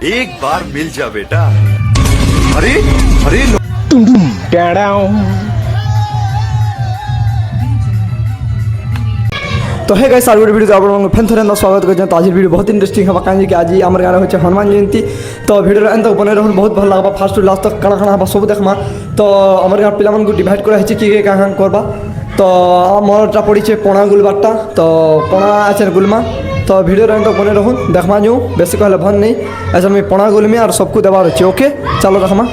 एक बार मिल जा बेटा। अरे अरे तो है गाइस आर वीडियो आप फेन थोड़े स्वागत कर तो आज वीडियो बहुत इंटरेस्टिंग है कहीं आज आम गाँव हो हनुमान जयंती तो भिडियो एंत बन रहा बहुत भल लगा फास्ट टू लास्ट तक काଣା हम सब देखमा तो आम गाँव पिला डिवाइड कर किए क्या करवा तो मोरटा पड़ी पणा गुलबारटा तो पणा अच्छे गुलमा तो भिडियो एंत बने रहूँ देखमा जो बेस कहले भन नहीं ऐसा मैं पणा गुलमी और सबको देवार अच्छे ओके चलो देखमा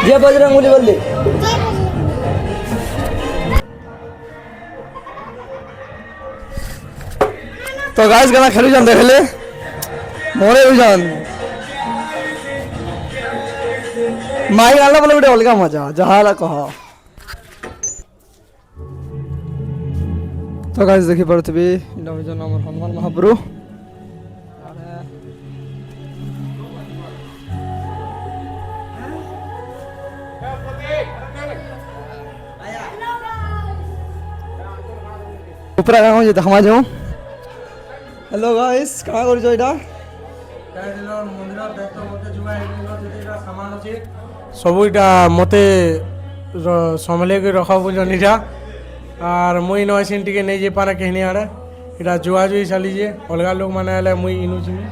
जय बजरंगबली बोल तो गाइस गाना खेलु जान देखले मोरे जान माई गाना बोले गोटे अलग मजा जहाँ कह तो गाइस देखी पार्थी इनर हनुमान महाप्रभु ऊपर गाँव देखा जाऊँ हेलो गाइस क्या कर सब इटा मते संभले के रखा बोलटा और मुई नसीन टे नहीं जे पारा कहनी आड़े इटा जुआ जुई चलीजे अलग लोग माने मुई इनु चिमी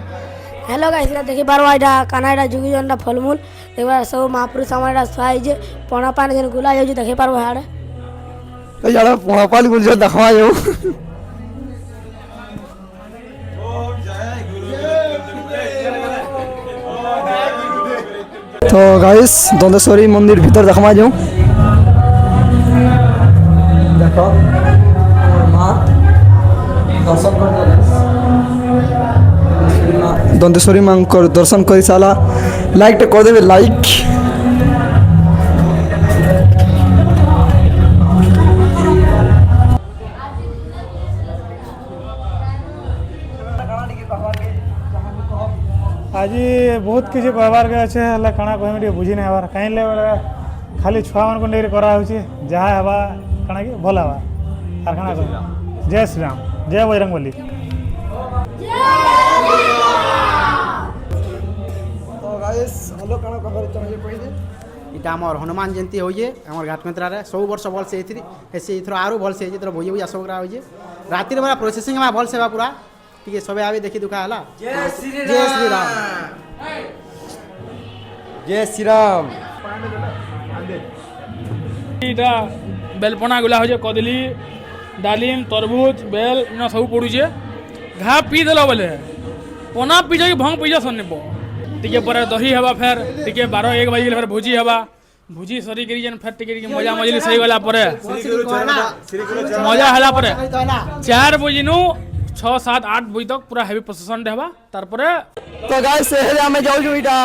हेलो गाइस देखि पारवा इटा कानाडा जुगी जनटा फलमूल देखबा सब महापुरुष सामानटा सुआई जे पणा पानी जन गुला जाउ देखि पारवा हाड़े यार पणा पानी गुल जो देखवा जाऊ तो गाइस दंतेश्वरी मंदिर भीतर देखमा जाऊँ देखो माँ दर्शन कर दंतेश्वरी माँ को दर्शन कर सारा लाइक टे कर देवे लाइक आज बहुत किसी कहबार के अच्छे काଣା कहमी टे बुझी नहीं हबार कहीं खाली छुआ मान को नहीं करा जहाँ हवा काଣା कि भल हवा और काଣା कह जय श्री राम जय बजरंगबली तो गाइस हेलो काଣା कहबार चाहिए पहिले इटा आमर हनुमान जयंती होइए आमर घाटमेत्रारे सब वर्ष भल से हेसी इथर आरो भल से इथर भोजी भोजी सब होइए रातिर बेला प्रोसेसिंग में भल से पूरा ठीक है सबे आवे देखी दुखा हला जय श्री राम जय श्री राम इटा बेलपना गुला हो कदली डालिम तरबूज बेल इन सब पड़ुचे घा पी देल बोले पना पीज भंग पीज सन्नेब टिके पर दही हवा फेर टिके 12-1 बजे फेर भोजी हवा भोजी सरी करी जन फेर टिके मजा मजली सही गला परे मजा हला परे 4 बजे नु 6-7-8 बजे तक पूरा हेवी प्रोसेसन रहबा तारपरे तो गाइस से हमें जाऊ जो इटा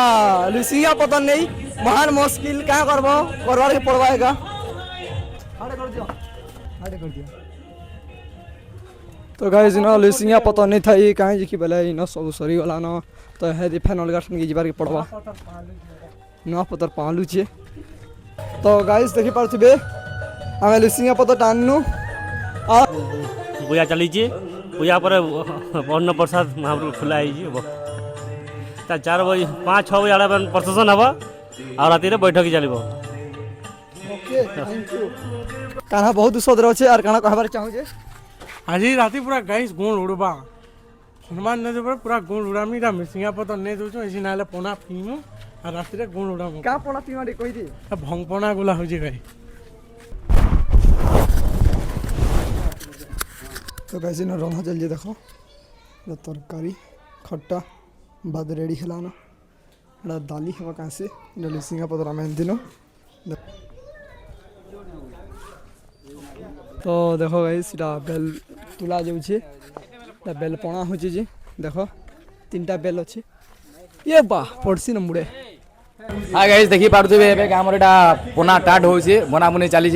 लुसिया पतन नहीं महान मुश्किल क्या करबो करवार के पड़वाएगा हाडे कर दियो तो गाइस ना लुसिया पतन नहीं था ये काहे कि बोले इन सब सरी गला न तो हे दि फैन अलगासन के जीवार के पड़वा ना पतर पालू छे तो गाइस देखि पारथिबे हमें लुसिया पतर टाननु आ पूजा चली पूजा पर अन्न प्रसाद महाप्रभु खुला है 4 बजे 5-6 बजे आड़े प्रसेसन हम और राति बैठक चलो ओके थैंक यू काना बहुत सदर अच्छे और काना कहबार चाहूँ जे आज राति पूरा गाइस गुण उड़बा हनुमान नदी पर पूरा गुण उड़ामी इटा मिसिंगा पतर नहीं दूचो ऐसी ना पना पीमु और राति गुण उड़ामु का पणा पीमा रे कहि दे भंग पना गुला हो गाई तो कैसे ना रंधा चल जे देखो तरकारी खट्टा बाद रेडी है ना दाली हवा कहाँ से लिसिंगा पतर आम दिन तो देखो भाई सीटा बेल तुला जाऊे बेल पणा हो देख 3टा बेल अच्छे ये बा पड़सी न मुड़े हाँ गाइस देखी पारे आमर एटा पना स्टार्ट हो बना बुनी चली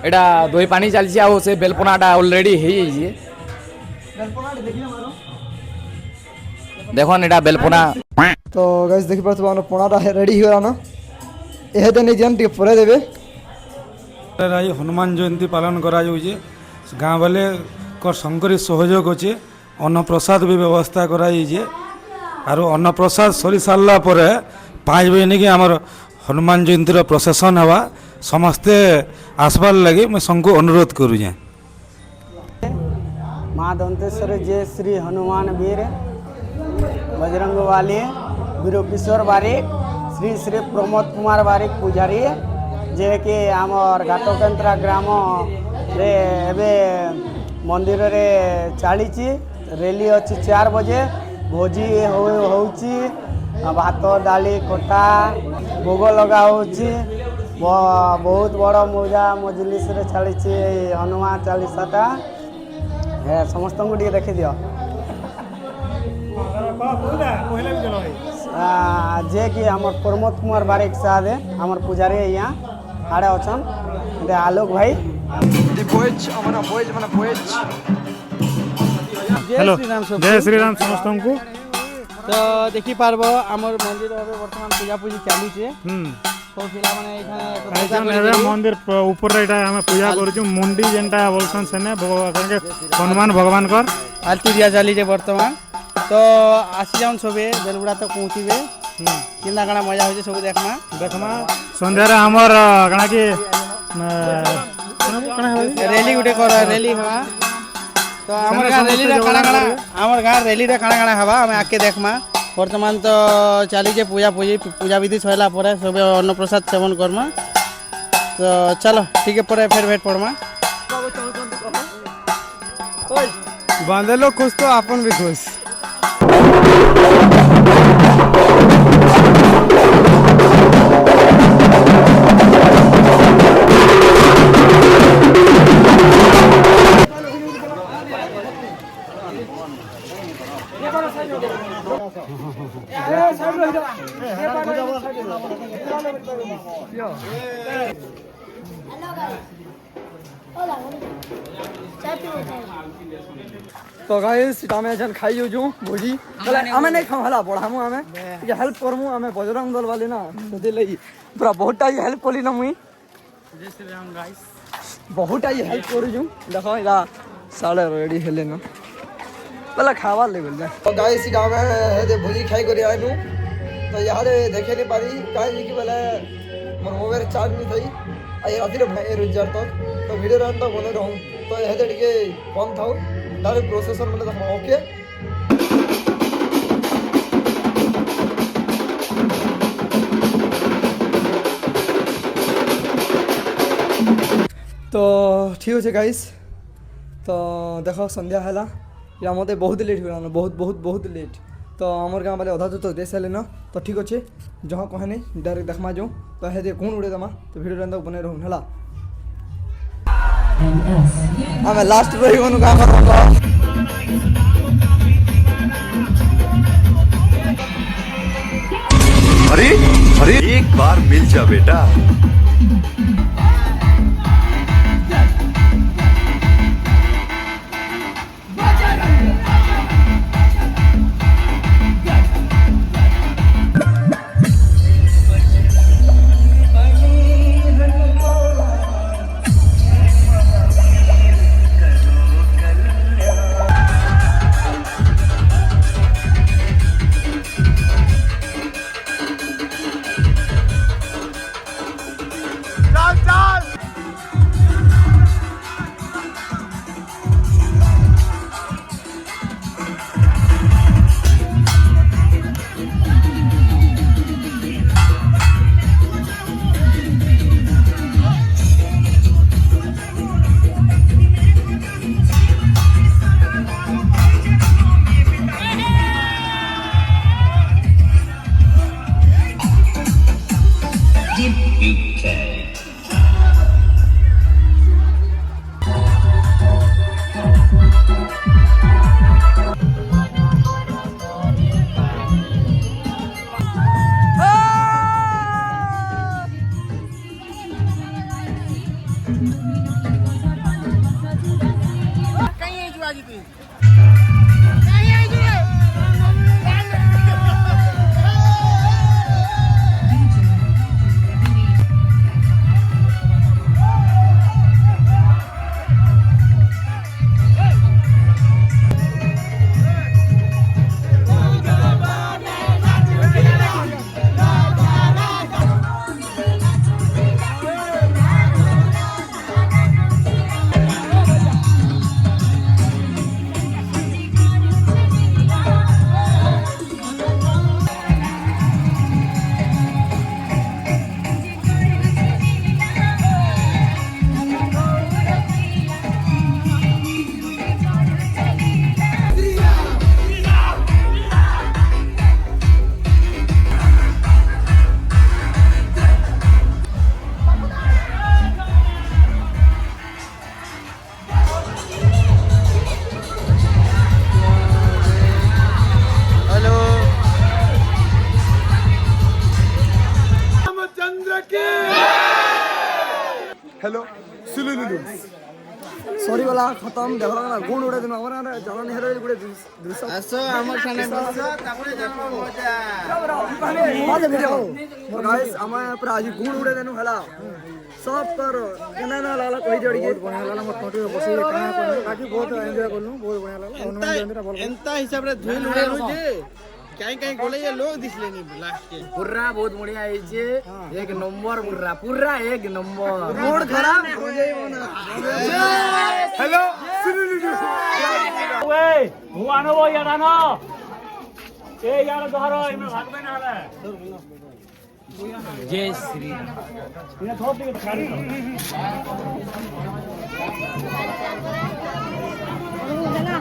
एटा दही पानी चलती आ से बेलपनाटा ऑलरेडी हो देखन एटा बेलपना तो गाइस देखी पारे पणाटा रेडी हो ना यह नहीं जान टे परे देवे हनुमान जयंती पालन करा गाँ वाले संगरी सहयोग अच्छे अन्नप्रसाद भी व्यवस्था कराइए आर अन्नप्रसाद सरी सारा पर 5 बजे नहीं कि आमर हनुमान जयंती प्रसेसन हवा समस्ते आसबार लगे मैं सबको अनुरोध करुचे। माँ दंतेश्वरी जय श्री हनुमान वीर बजरंग वाली वीर किशोर बारिक श्री श्री प्रमोद कुमार बारिक पुजारी जे कि आमर घाटकेन्द्रा ग्राम रे एबे मंदिर रे चली रेली अच्छी 4 बजे भोजी होची भात डाली खटा भोग लगा होची बहुत बड़ मजा मजलिस रे चली हनुमान चालीसाटा समस्त को देखी दियो जे कि आमर प्रमोद कुमार बारिक साहब आमर पुजारी यहाँ आड़े अच्छन आलोक भाई हेलो जय श्री राम समस्त को तो देखी पारबो आमर मंदिर अबे वर्तमान पूजा पूजी चलुचे तो पिला माने एखाने मंदिर ऊपर एटा हम पूजा करू मुंडी जेनटा बोलसन सेने हनुमान भगवान कर आरती दिया चली जे वर्तमान तो आसी जाउन सबे बेलबुड़ा तो पहुंचीबे किंदा काना मजा होजे सब देखमा संध्या रे हमर काना की रैली गुटे कर रैली हवा तो हमर गां रैली रे काना हमर गां रैली रे काना हवा हम आके देखमा वर्तमान तो चली जे पूजा विधि सैला पर सब अन्न प्रसाद सेवन करमा तो चलो ठीक है पर फिर भेट पड़मा बांधे लोग खुश तो अपन भी खुश। तो गाइस आमे जन खाई जो भोजी बोले आमे नहीं खाऊ हला पढ़ामु आमे ये हेल्प करमु आमे बजरंग दल वाले ना तो दे लई पूरा बहुत टाई हेल्प कोली ना मुई जय श्री राम गाइस बहुत टाई हेल्प करू छु देखो इला साले रेडी हेले ना पहले खावा ले बोल तो गाइस आमे दे भोजी खाई करी आनु तो यार देखे नहीं पारी काई की बोले मोर मोबाइल चार्ज नहीं थई आई राती रे भाई रोजगार तक तो वीडियो रन तो बोले रहूं तो हेदे टिके बंद थाउ डायरेक्ट प्रोसेसर मतलब देखो ओके तो ठीक अच्छे गाइस तो देखो संध्या है या मत बहुत लेट हो बहुत बहुत बहुत लेट तो आमर गाँव वाले अधा तो दे सारे न तो ठीक अच्छे जहाँ कहे नहीं डायरेक्ट देखमा जो तो हे कौन उड़े दमा तो वीडियो अंदर बने रहूँ है आम लास्ट रही काम अरे अरे एक बार मिल जा बेटा। सॉरी वाला खत्म देखला ना गुण उड़े दिन हमरा ना जाना नहीं हेरे गुड़े दृश्य ଆସ ଆମର ସାଙ୍ଗେ ବସ ତାପରେ ଜାଣିବ ମଜା बाजे वीडियो गाइस हम पूरा आज गुण उड़े देनु हला सब कर केना ना लाला कहि जोड़ी बहुत बढ़िया लाला मत टोटी बसी काना काकी बहुत एंजॉय करनु बहुत बढ़िया लाला हनुमान जयंती रा बोल ଏନ୍ତା ହିସାବରେ ଧୁଇ ଲୁଡେ ହଉଛେ କାଇଁ କାଇଁ ଗଲେ ଏ ଲୋକ ଦିଶଲେନି ଲାଷ୍ଟ କେ पूरा बहुत बढ़िया है एक नंबर पूरा एक नंबर मूड खराब हो जाइबो ना हेलो ওই ভুয়ানো বই জানো এই ইয়ার ধরো এমন ভাগবে না হলে जय श्री এটা থোপ দিকে ছাড়ি না